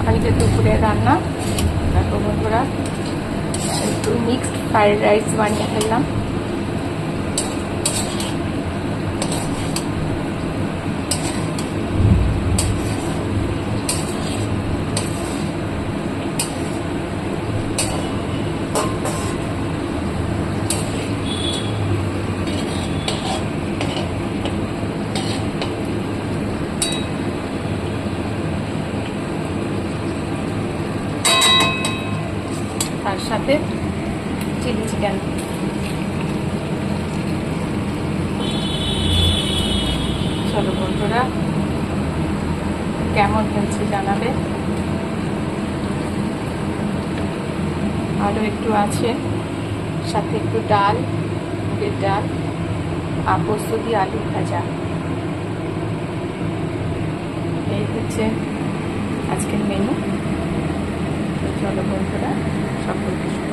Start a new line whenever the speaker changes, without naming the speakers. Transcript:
আজকে দুপুরের রান্না দেখো বন্ধুরা, একটু মিক্সড ফ্রাইড রাইস বানিয়ে ফেললাম। তার সাথে চিলি চিকেন। চলো বন্ধুরা, কেমন হয়েছে জানাবে। আরও একটু আছে, সাথে একটু ডাল, মুগের ডাল, আর পোস্ত দিয়ে আলু ভাজা। এই হচ্ছে আজকের মেনু। চলো বন্ধুরা, সকলকে